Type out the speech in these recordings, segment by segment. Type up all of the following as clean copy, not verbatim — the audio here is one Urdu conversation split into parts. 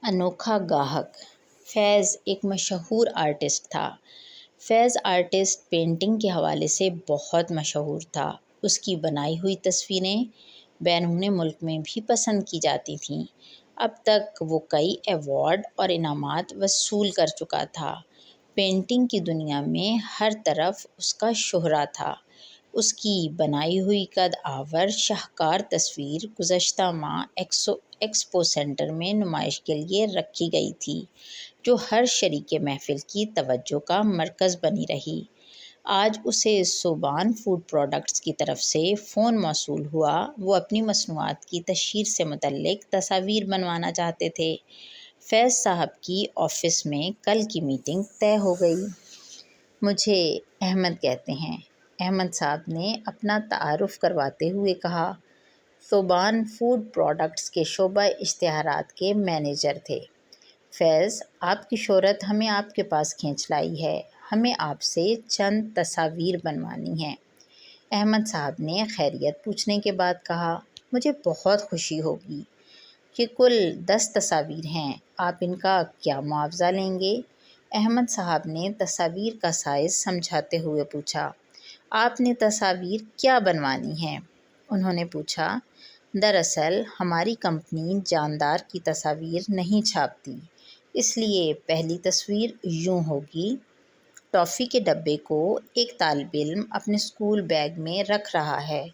انوکھا گاہک۔ فیض ایک مشہور آرٹسٹ تھا۔ فیض آرٹسٹ پینٹنگ کے حوالے سے بہت مشہور تھا۔ اس کی بنائی ہوئی تصویریں بیرون ملک میں بھی پسند کی جاتی تھیں۔ اب تک وہ کئی ایوارڈ اور انعامات وصول کر چکا تھا۔ پینٹنگ کی دنیا میں ہر طرف اس کا شہرہ تھا۔ اس کی بنائی ہوئی قد آور شاہکار تصویر گزشتہ ماہ ایکسپو سینٹر میں نمائش کے لیے رکھی گئی تھی، جو ہر شریک محفل کی توجہ کا مرکز بنی رہی۔ آج اسے صوبان فوڈ پروڈکٹس کی طرف سے فون موصول ہوا۔ وہ اپنی مصنوعات کی تشہیر سے متعلق تصاویر بنوانا چاہتے تھے۔ فیض صاحب کی آفس میں کل کی میٹنگ طے ہو گئی۔ مجھے احمد کہتے ہیں، احمد صاحب نے اپنا تعارف کرواتے ہوئے کہا۔ صوبان فوڈ پروڈکٹس کے شعبہ اشتہارات کے مینیجر تھے۔ فیض، آپ کی شہرت ہمیں آپ کے پاس کھینچ لائی ہے۔ ہمیں آپ سے چند تصاویر بنوانی ہیں۔ احمد صاحب نے خیریت پوچھنے کے بعد کہا، مجھے بہت خوشی ہوگی۔ یہ کل 10 تصاویر ہیں۔ آپ ان کا کیا معاوضہ لیں گے؟ احمد صاحب نے تصاویر کا سائز سمجھاتے ہوئے پوچھا۔ آپ نے تصاویر کیا بنوانی ہیں؟ انہوں نے پوچھا۔ دراصل ہماری کمپنی جاندار کی تصاویر نہیں چھاپتی، اس لیے پہلی تصویر یوں ہوگی: ٹافی کے ڈبے کو ایک طالب علم اپنے اسکول بیگ میں رکھ رہا ہے۔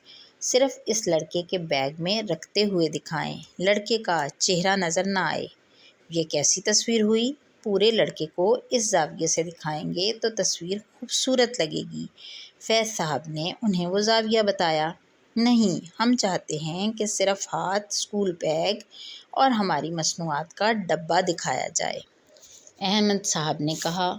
صرف اس لڑکے کے بیگ میں رکھتے ہوئے دکھائیں، لڑکے کا چہرہ نظر نہ آئے۔ یہ کیسی تصویر ہوئی؟ پورے لڑکے کو اس زاویے سے دکھائیں گے تو تصویر خوبصورت لگے گی۔ فیض صاحب نے انہیں وہ زاویہ بتایا۔ نہیں، ہم چاہتے ہیں کہ صرف ہاتھ، اسکول بیگ اور ہماری مصنوعات کا ڈبہ دکھایا جائے۔ احمد صاحب نے کہا،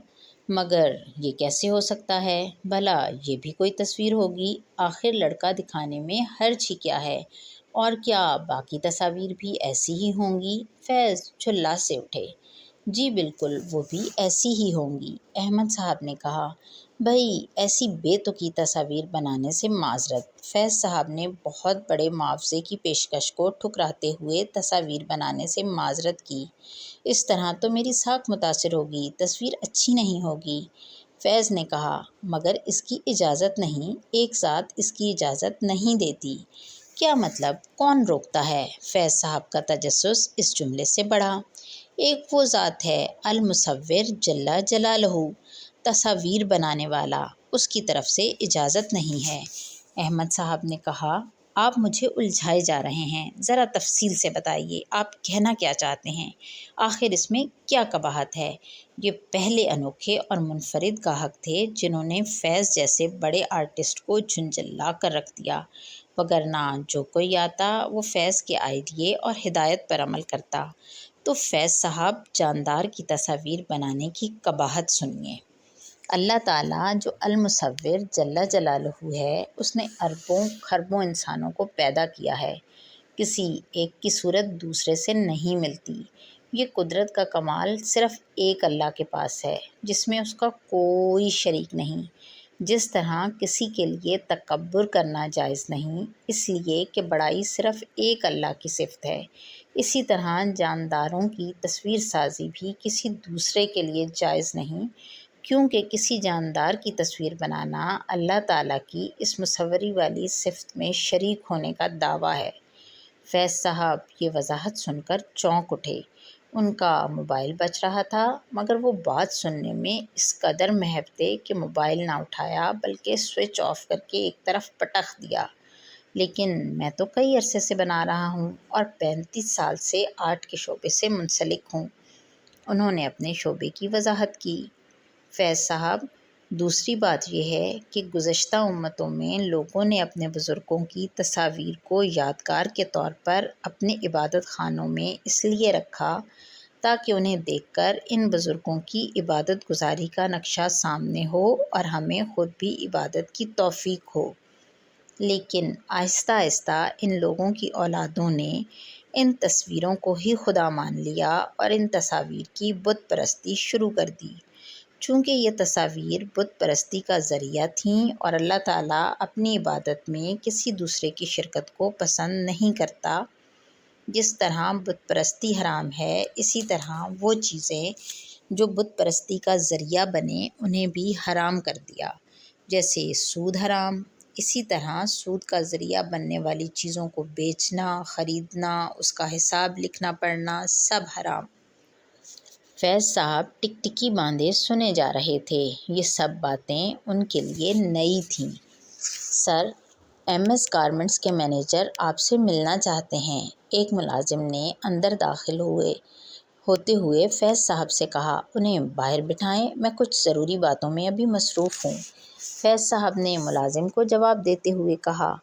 مگر یہ کیسے ہو سکتا ہے؟ بھلا یہ بھی کوئی تصویر ہوگی؟ آخر لڑکا دکھانے میں حرج ہی کیا ہے؟ اور کیا باقی تصاویر بھی ایسی ہی ہوں گی؟ فیض چلا سے اٹھے۔ جی بالکل، وہ بھی ایسی ہی ہوں گی۔ احمد صاحب نے کہا، بھئی ایسی بے تکی تصاویر بنانے سے معذرت۔ فیض صاحب نے بہت بڑے معاوضے کی پیشکش کو ٹھکراتے ہوئے تصاویر بنانے سے معذرت کی۔ اس طرح تو میری ساکھ متاثر ہوگی، تصویر اچھی نہیں ہوگی۔ فیض نے کہا، مگر اس کی اجازت نہیں، ایک ذات اس کی اجازت نہیں دیتی۔ کیا مطلب؟ کون روکتا ہے؟ فیض صاحب کا تجسس اس جملے سے بڑھا۔ ایک وہ ذات ہے، المصور جل جلالہ، تصاویر بنانے والا، اس کی طرف سے اجازت نہیں ہے۔ احمد صاحب نے کہا، آپ مجھے الجھائے جا رہے ہیں، ذرا تفصیل سے بتائیے، آپ کہنا کیا چاہتے ہیں؟ آخر اس میں کیا قباحت ہے؟ یہ پہلے انوکھے اور منفرد گاہک تھے جنہوں نے فیض جیسے بڑے آرٹسٹ کو جھنجھلا کر رکھ دیا، وگرنہ جو کوئی آتا وہ فیض کے آئیڈیے اور ہدایت پر عمل کرتا۔ تو فیض صاحب، جاندار کی تصاویر بنانے کی قباحت سنیے۔ اللہ تعالیٰ جو المصور جل جلالہ ہے، اس نے اربوں خربوں انسانوں کو پیدا کیا ہے۔ کسی ایک کی صورت دوسرے سے نہیں ملتی۔ یہ قدرت کا کمال صرف ایک اللہ کے پاس ہے، جس میں اس کا کوئی شریک نہیں۔ جس طرح کسی کے لیے تکبر کرنا جائز نہیں، اس لیے کہ بڑائی صرف ایک اللہ کی صفت ہے، اسی طرح جانداروں کی تصویر سازی بھی کسی دوسرے کے لیے جائز نہیں، کیونکہ کسی جاندار کی تصویر بنانا اللہ تعالیٰ کی اس مصوری والی صفت میں شریک ہونے کا دعویٰ ہے۔ فیض صاحب یہ وضاحت سن کر چونک اٹھے۔ ان کا موبائل بج رہا تھا، مگر وہ بات سننے میں اس قدر محو تھے کہ موبائل نہ اٹھایا بلکہ سوئچ آف کر کے ایک طرف پٹخ دیا۔ لیکن میں تو کئی عرصے سے بنا رہا ہوں اور 35 سال سے آرٹ کے شعبے سے منسلک ہوں۔ انہوں نے اپنے شعبے کی وضاحت کی۔ فیض صاحب، دوسری بات یہ ہے کہ گزشتہ امتوں میں لوگوں نے اپنے بزرگوں کی تصاویر کو یادگار کے طور پر اپنے عبادت خانوں میں اس لیے رکھا تاکہ انہیں دیکھ کر ان بزرگوں کی عبادت گزاری کا نقشہ سامنے ہو اور ہمیں خود بھی عبادت کی توفیق ہو۔ لیکن آہستہ آہستہ ان لوگوں کی اولادوں نے ان تصویروں کو ہی خدا مان لیا اور ان تصاویر کی بت پرستی شروع کر دی۔ چونکہ یہ تصاویر بت پرستی کا ذریعہ تھیں اور اللہ تعالیٰ اپنی عبادت میں کسی دوسرے کی شرکت کو پسند نہیں کرتا، جس طرح بت پرستی حرام ہے، اسی طرح وہ چیزیں جو بت پرستی کا ذریعہ بنے انہیں بھی حرام کر دیا۔ جیسے سود حرام، اسی طرح سود کا ذریعہ بننے والی چیزوں کو بیچنا، خریدنا، اس کا حساب لکھنا پڑھنا سب حرام۔ فیض صاحب ٹکٹکی باندھے سنے جا رہے تھے۔ یہ سب باتیں ان کے لیے نئی تھیں۔ سر، ایم ایس گارمنٹس کے مینیجر آپ سے ملنا چاہتے ہیں، ایک ملازم نے اندر داخل ہوتے ہوئے فیض صاحب سے کہا۔ انہیں باہر بٹھائیں، میں کچھ ضروری باتوں میں ابھی مصروف ہوں۔ فیض صاحب نے ملازم کو جواب دیتے ہوئے کہا،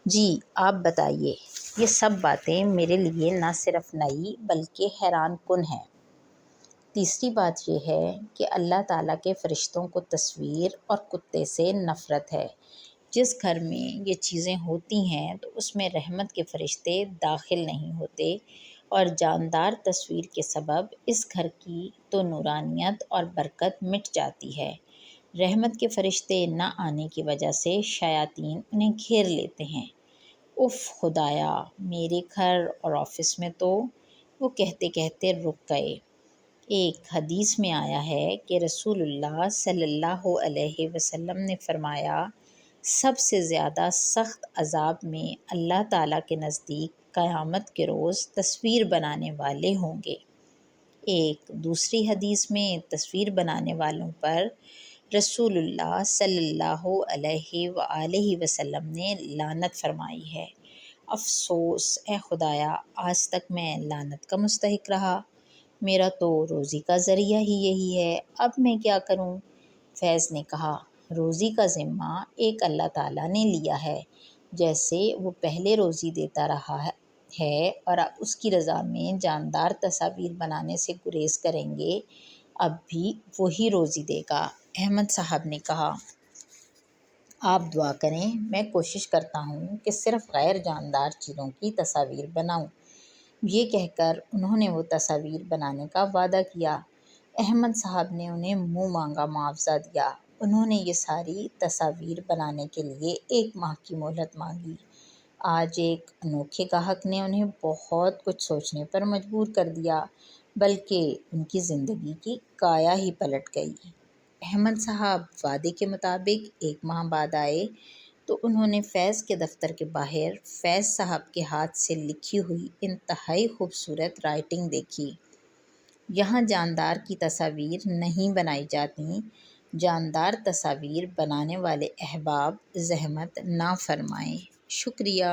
جی آپ بتائیے۔ یہ سب باتیں میرے لیے نہ صرف نئی بلکہ حیران کن ہیں۔ تیسری بات یہ ہے کہ اللہ تعالیٰ کے فرشتوں کو تصویر اور کتے سے نفرت ہے۔ جس گھر میں یہ چیزیں ہوتی ہیں تو اس میں رحمت کے فرشتے داخل نہیں ہوتے، اور جاندار تصویر کے سبب اس گھر کی تو نورانیت اور برکت مٹ جاتی ہے۔ رحمت کے فرشتے نہ آنے کی وجہ سے شیاطین انہیں گھیر لیتے ہیں۔ اف خدایا، میرے گھر اور آفس میں تو، وہ کہتے کہتے رک گئے۔ ایک حدیث میں آیا ہے کہ رسول اللہ صلی اللہ علیہ وسلم نے فرمایا، سب سے زیادہ سخت عذاب میں اللہ تعالیٰ کے نزدیک قیامت کے روز تصویر بنانے والے ہوں گے۔ ایک دوسری حدیث میں تصویر بنانے والوں پر رسول اللہ صلی اللہ علیہ وآلہ وسلم نے لعنت فرمائی ہے۔ افسوس، اے خدایا، آج تک میں لعنت کا مستحق رہا۔ میرا تو روزی کا ذریعہ ہی یہی ہے، اب میں کیا کروں؟ فیض نے کہا، روزی کا ذمہ ایک اللہ تعالیٰ نے لیا ہے۔ جیسے وہ پہلے روزی دیتا رہا ہے اور آپ اس کی رضا میں جاندار تصاویر بنانے سے گریز کریں گے، اب بھی وہی روزی دے گا۔ احمد صاحب نے کہا، آپ دعا کریں، میں کوشش کرتا ہوں کہ صرف غیر جاندار چیزوں کی تصاویر بناؤں۔ یہ کہہ کر انہوں نے وہ تصاویر بنانے کا وعدہ کیا۔ احمد صاحب نے انہیں منہ مانگا معاوضہ دیا۔ انہوں نے یہ ساری تصاویر بنانے کے لیے 1 ماہ کی مہلت مانگی۔ آج ایک انوکھے گاہک نے انہیں بہت کچھ سوچنے پر مجبور کر دیا، بلکہ ان کی زندگی کی کایا ہی پلٹ گئی۔ احمد صاحب وعدے کے مطابق 1 ماہ بعد آئے تو انہوں نے فیض کے دفتر کے باہر فیض صاحب کے ہاتھ سے لکھی ہوئی انتہائی خوبصورت رائٹنگ دیکھی۔ یہاں جاندار کی تصاویر نہیں بنائی جاتیں، جاندار تصاویر بنانے والے احباب زحمت نہ فرمائیں۔ شکریہ۔